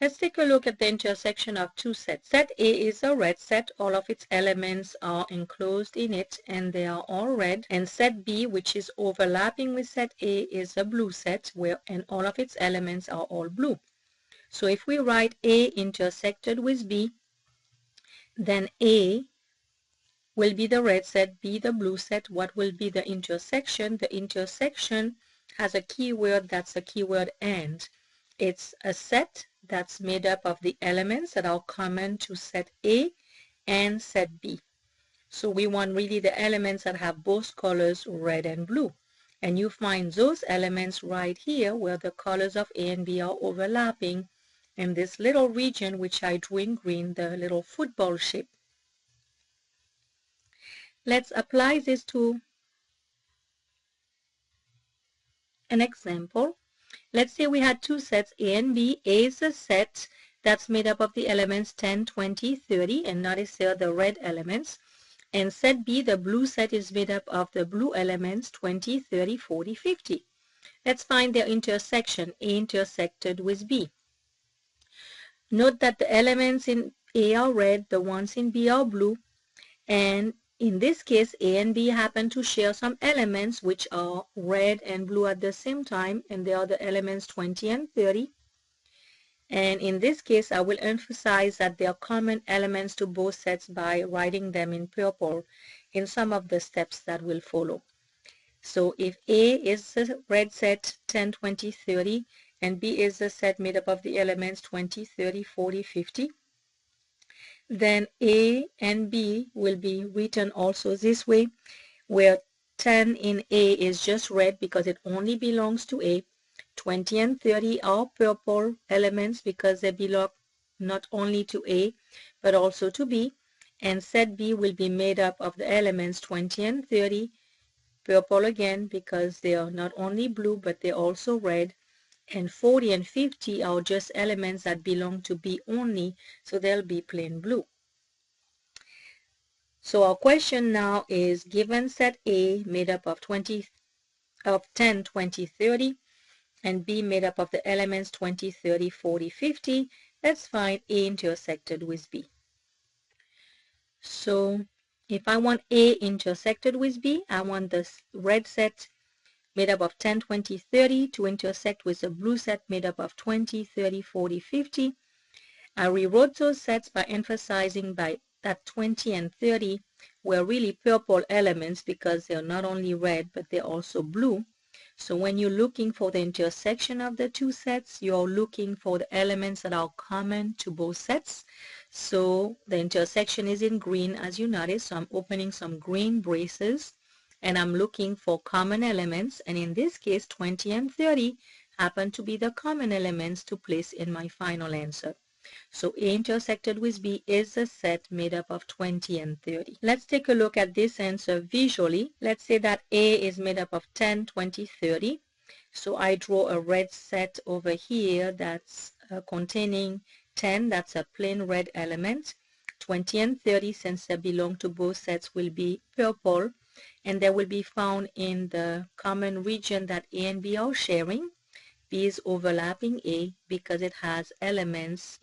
Let's take a look at the intersection of two sets. Set A is a red set. All of its elements are enclosed in it and they are all red. And set B, which is overlapping with set A, is a blue set and all of its elements are all blue. So if we write A intersected with B, then A will be the red set, B the blue set. What will be the intersection? The intersection has a keyword that's a keyword AND. It's a set that's made up of the elements that are common to set A and set B. So we want really the elements that have both colors, red and blue. And you find those elements right here where the colors of A and B are overlapping in this little region which I drew in green, the little football shape. Let's apply this to an example. Let's say we had two sets, A and B. A is a set that's made up of the elements 10, 20, 30, and notice here the red elements. And set B, the blue set, is made up of the blue elements 20, 30, 40, 50. Let's find their intersection, A intersected with B. Note that the elements in A are red, the ones in B are blue, and in this case A and B happen to share some elements which are red and blue at the same time, and they are the elements 20 and 30. And in this case I will emphasize that they are common elements to both sets by writing them in purple in some of the steps that will follow. So if A is the red set 10, 20, 30, and B is the set made up of the elements 20, 30, 40, 50, then A and B will be written also this way, where 10 in A is just red because it only belongs to A. 20 and 30 are purple elements because they belong not only to A but also to B. And set B will be made up of the elements 20 and 30, purple again because they are not only blue but they're also red. And 40 and 50 are just elements that belong to B only, so they'll be plain blue. So our question now is, given set A made up of 10, 20, 30, and B made up of the elements 20, 30, 40, 50, let's find A intersected with B. So if I want A intersected with B, I want this red set made up of 10, 20, 30 to intersect with the blue set made up of 20, 30, 40, 50. I rewrote those sets by emphasizing that 20 and 30 were really purple elements because they're not only red but they're also blue. So when you're looking for the intersection of the two sets, you're looking for the elements that are common to both sets. So the intersection is in green, as you notice. So I'm opening some green braces and I'm looking for common elements. And in this case, 20 and 30 happen to be the common elements to place in my final answer. So A intersected with B is a set made up of 20 and 30. Let's take a look at this answer visually. Let's say that A is made up of 10, 20, 30. So I draw a red set over here that's containing 10, that's a plain red element. 20 and 30, since they belong to both sets, will be purple, and they will be found in the common region that A and B are sharing. B is overlapping A because it has elements,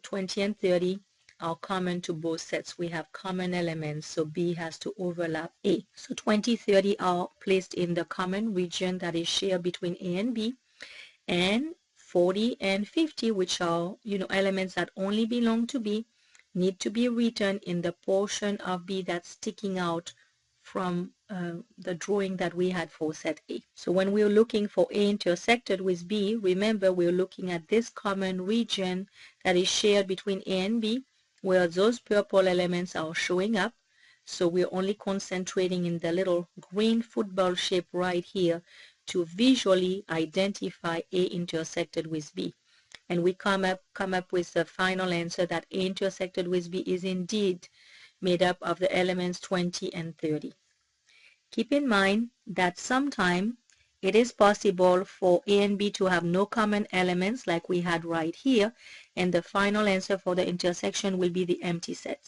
20 and 30 are common to both sets. We have common elements, so B has to overlap A. So 20, 30 are placed in the common region that is shared between A and B. And 40 and 50, which are, elements that only belong to B, need to be written in the portion of B that's sticking out from the drawing that we had for set A. So when we're looking for A intersected with B, remember we're looking at this common region that is shared between A and B, where those purple elements are showing up. So we're only concentrating in the little green football shape right here to visually identify A intersected with B. And we come up with the final answer that A intersected with B is indeed made up of the elements 20 and 30. Keep in mind that sometimes it is possible for A and B to have no common elements like we had right here, and the final answer for the intersection will be the empty sets.